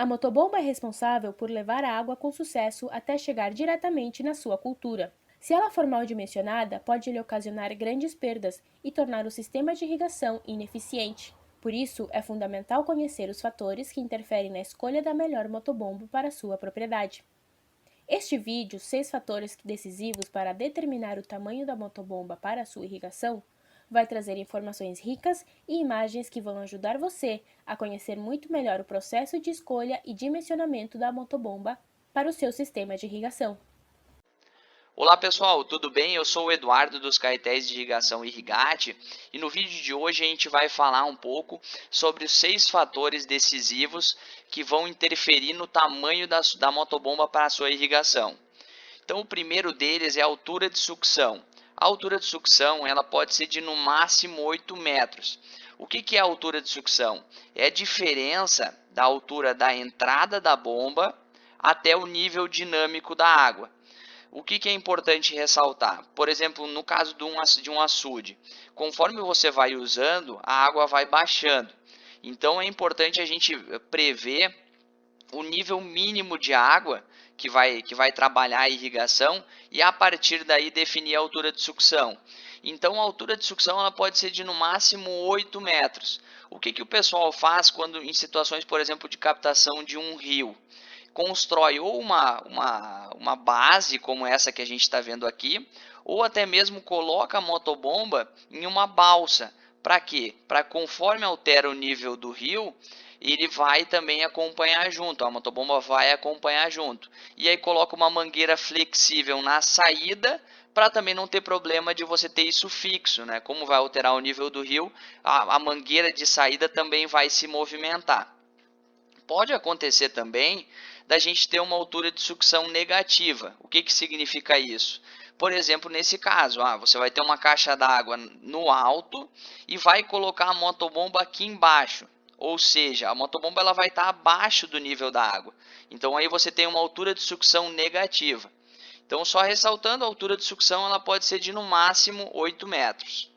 A motobomba é responsável por levar a água com sucesso até chegar diretamente na sua cultura. Se ela for mal dimensionada, pode lhe ocasionar grandes perdas e tornar o sistema de irrigação ineficiente. Por isso, é fundamental conhecer os fatores que interferem na escolha da melhor motobomba para a sua propriedade. Este vídeo, 6 fatores decisivos para determinar o tamanho da motobomba para a sua irrigação, vai trazer informações ricas e imagens que vão ajudar você a conhecer muito melhor o processo de escolha e dimensionamento da motobomba para o seu sistema de irrigação. Olá pessoal, tudo bem? Eu sou o Eduardo dos Caetés de Irrigação Irrigate e no vídeo de hoje a gente vai falar um pouco sobre os 6 fatores decisivos que vão interferir no tamanho da motobomba para a sua irrigação. Então o primeiro deles é a altura de sucção. A altura de sucção ela pode ser de no máximo 8 metros. O que é a altura de sucção? É a diferença da altura da entrada da bomba até o nível dinâmico da água. O que é importante ressaltar? Por exemplo, no caso de um açude, conforme você vai usando, a água vai baixando. Então é importante a gente prever o nível mínimo de água que vai trabalhar a irrigação e a partir daí definir a altura de sucção. Então a altura de sucção ela pode ser de no máximo 8 metros. O que o pessoal faz quando em situações, por exemplo, de captação de um rio? Constrói ou uma base como essa que a gente está vendo aqui, ou até mesmo coloca a motobomba em uma balsa. Para quê? Para conforme altera o nível do rio, ele vai também acompanhar junto, a motobomba vai acompanhar junto. E aí coloca uma mangueira flexível na saída, para também não ter problema de você ter isso fixo, né? Como vai alterar o nível do rio, a mangueira de saída também vai se movimentar. Pode acontecer também da gente ter uma altura de sucção negativa. O que significa isso? Por exemplo, nesse caso, você vai ter uma caixa d'água no alto e vai colocar a motobomba aqui embaixo. Ou seja, a motobomba ela vai estar abaixo do nível da água. Então aí você tem uma altura de sucção negativa. Então, só ressaltando, a altura de sucção ela pode ser de no máximo 8 metros.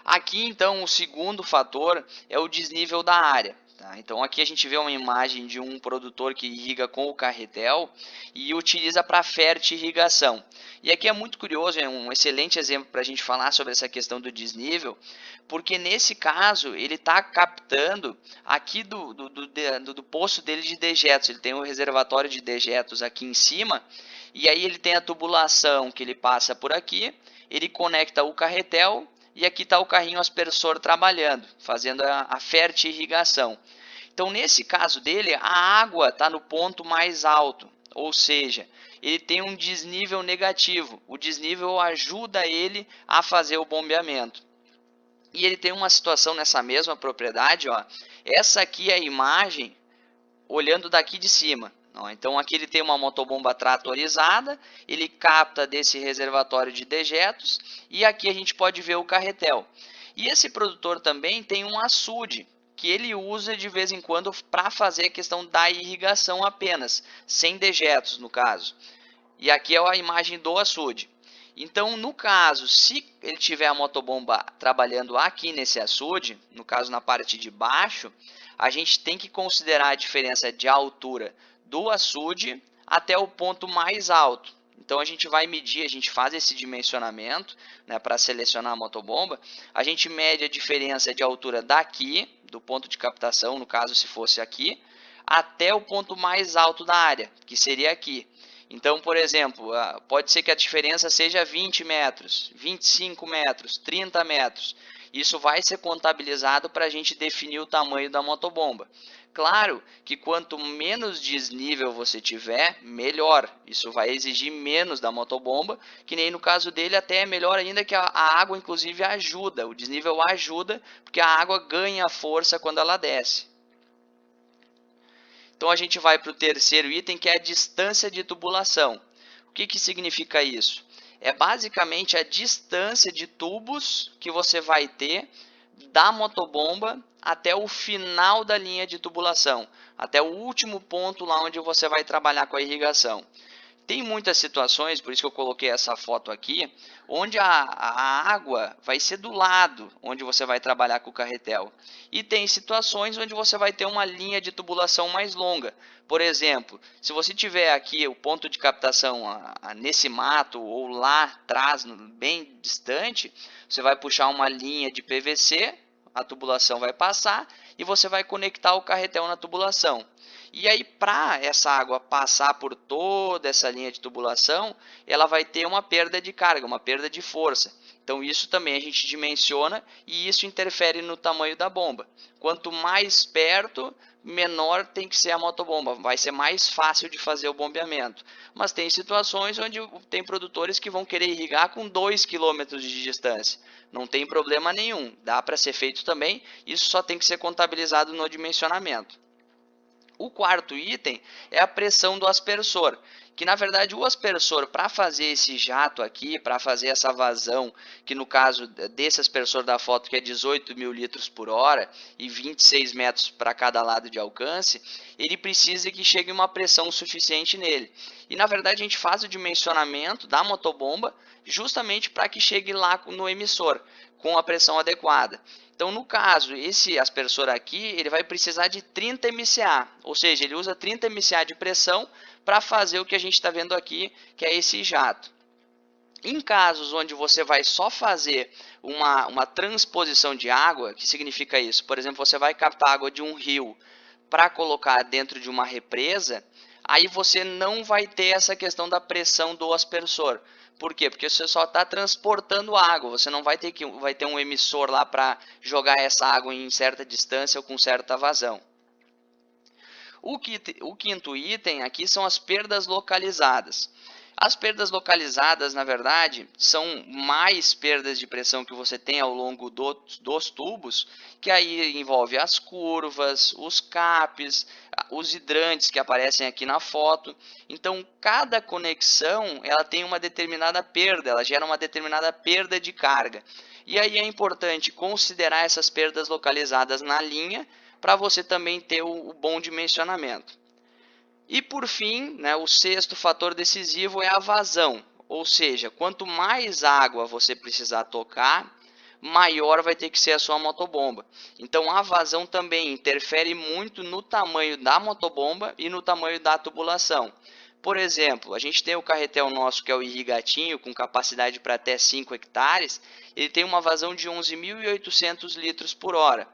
Aqui, então, o segundo fator é o desnível da área. Tá? Então, aqui a gente vê uma imagem de um produtor que irriga com o carretel e utiliza para fertirrigação. E aqui é muito curioso, é um excelente exemplo para a gente falar sobre essa questão do desnível, porque nesse caso ele está captando aqui do poço dele de dejetos. Ele tem um reservatório de dejetos aqui em cima e aí ele tem a tubulação que ele passa por aqui, ele conecta o carretel e aqui está o carrinho aspersor trabalhando, fazendo a fertirrigação. Então, nesse caso dele, a água está no ponto mais alto, ou seja, ele tem um desnível negativo. O desnível ajuda ele a fazer o bombeamento. E ele tem uma situação nessa mesma propriedade, ó. Essa aqui é a imagem olhando daqui de cima. Então aqui ele tem uma motobomba tratorizada, ele capta desse reservatório de dejetos e aqui a gente pode ver o carretel. E esse produtor também tem um açude que ele usa de vez em quando para fazer a questão da irrigação apenas, sem dejetos no caso. E aqui é a imagem do açude. Então, no caso, se ele tiver a motobomba trabalhando aqui nesse açude, no caso na parte de baixo, a gente tem que considerar a diferença de altura do açude até o ponto mais alto. Então a gente vai medir, a gente faz esse dimensionamento, né, para selecionar a motobomba. A gente mede a diferença de altura daqui, do ponto de captação, no caso se fosse aqui, até o ponto mais alto da área, que seria aqui. Então, por exemplo, pode ser que a diferença seja 20 metros, 25 metros, 30 metros. Isso vai ser contabilizado para a gente definir o tamanho da motobomba. Claro que quanto menos desnível você tiver, melhor. Isso vai exigir menos da motobomba, que nem no caso dele até é melhor ainda que a água inclusive ajuda. O desnível ajuda porque a água ganha força quando ela desce. Então a gente vai para o terceiro item, que é a distância de tubulação. O que significa isso? É basicamente a distância de tubos que você vai ter da motobomba até o final da linha de tubulação, até o último ponto lá onde você vai trabalhar com a irrigação. Tem muitas situações, por isso que eu coloquei essa foto aqui, onde a água vai ser do lado onde você vai trabalhar com o carretel. E tem situações onde você vai ter uma linha de tubulação mais longa. Por exemplo, se você tiver aqui o ponto de captação nesse mato ou lá atrás, bem distante, você vai puxar uma linha de PVC, a tubulação vai passar e você vai conectar o carretel na tubulação. E aí, para essa água passar por toda essa linha de tubulação, ela vai ter uma perda de carga, uma perda de força. Então, isso também a gente dimensiona e isso interfere no tamanho da bomba. Quanto mais perto, menor tem que ser a motobomba. Vai ser mais fácil de fazer o bombeamento. Mas tem situações onde tem produtores que vão querer irrigar com 2 km de distância. Não tem problema nenhum, dá para ser feito também. Isso só tem que ser contabilizado no dimensionamento. O quarto item é a pressão do aspersor, que na verdade o aspersor, para fazer esse jato aqui, para fazer essa vazão, que no caso desse aspersor da foto que é 18.000 litros por hora e 26 metros para cada lado de alcance, ele precisa que chegue uma pressão suficiente nele. E na verdade a gente faz o dimensionamento da motobomba justamente para que chegue lá no emissor, com a pressão adequada. Então, no caso, esse aspersor aqui, ele vai precisar de 30 MCA, ou seja, ele usa 30 MCA de pressão para fazer o que a gente está vendo aqui, que é esse jato. Em casos onde você vai só fazer uma transposição de água, que significa isso? Por exemplo, você vai captar água de um rio para colocar dentro de uma represa, aí você não vai ter essa questão da pressão do aspersor. Por quê? Porque você só está transportando água, você não vai ter um emissor lá para jogar essa água em certa distância ou com certa vazão. O quinto item aqui são as perdas localizadas. As perdas localizadas, na verdade, são mais perdas de pressão que você tem ao longo dos tubos, que aí envolve as curvas, os capes, os hidrantes que aparecem aqui na foto. Então, cada conexão ela tem uma determinada perda, ela gera uma determinada perda de carga. E aí é importante considerar essas perdas localizadas na linha para você também ter o bom dimensionamento. E por fim, o sexto fator decisivo é a vazão, ou seja, quanto mais água você precisar tocar, maior vai ter que ser a sua motobomba. Então a vazão também interfere muito no tamanho da motobomba e no tamanho da tubulação. Por exemplo, a gente tem o carretel nosso que é o Irrigatinho, com capacidade para até 5 hectares, ele tem uma vazão de 11.800 litros por hora.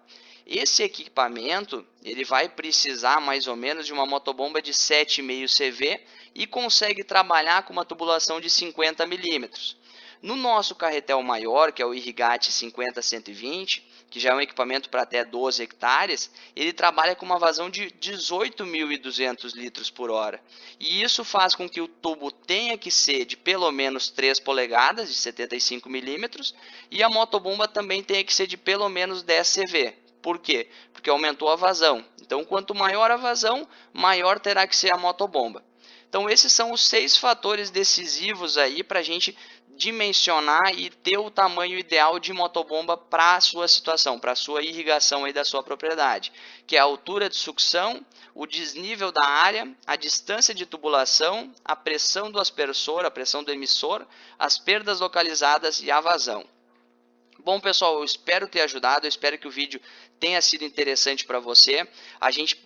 Esse equipamento ele vai precisar mais ou menos de uma motobomba de 7,5 CV e consegue trabalhar com uma tubulação de 50 milímetros. No nosso carretel maior, que é o Irrigate 50-120, que já é um equipamento para até 12 hectares, ele trabalha com uma vazão de 18.200 litros por hora. E isso faz com que o tubo tenha que ser de pelo menos 3 polegadas, de 75 milímetros, e a motobomba também tenha que ser de pelo menos 10 CV. Por quê? Porque aumentou a vazão. Então, quanto maior a vazão, maior terá que ser a motobomba. Então, esses são os 6 fatores decisivos aí para a gente dimensionar e ter o tamanho ideal de motobomba para a sua situação, para a sua irrigação aí da sua propriedade, que é a altura de sucção, o desnível da área, a distância de tubulação, a pressão do aspersor, a pressão do emissor, as perdas localizadas e a vazão. Bom, pessoal, eu espero ter ajudado, eu espero que o vídeo tenha sido interessante para você.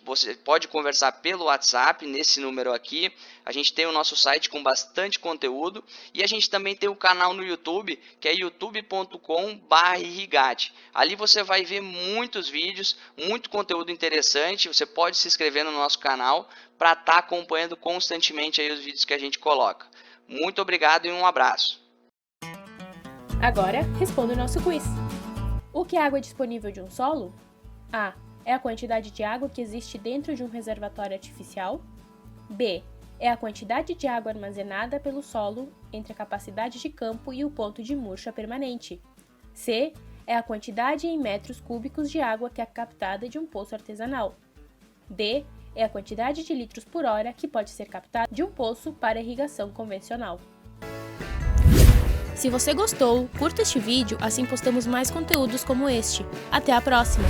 Você pode conversar pelo WhatsApp, nesse número aqui. A gente tem o nosso site com bastante conteúdo e a gente também tem o canal no YouTube, que é youtube.com/irrigate. Ali você vai ver muitos vídeos, muito conteúdo interessante. Você pode se inscrever no nosso canal para estar acompanhando constantemente aí os vídeos que a gente coloca. Muito obrigado e um abraço. Agora, responda o nosso quiz. O que é água disponível de um solo? A. É a quantidade de água que existe dentro de um reservatório artificial. B. É a quantidade de água armazenada pelo solo entre a capacidade de campo e o ponto de murcha permanente. C. É a quantidade em metros cúbicos de água que é captada de um poço artesanal. D. É a quantidade de litros por hora que pode ser captada de um poço para irrigação convencional. Se você gostou, curta este vídeo, assim postamos mais conteúdos como este. Até a próxima!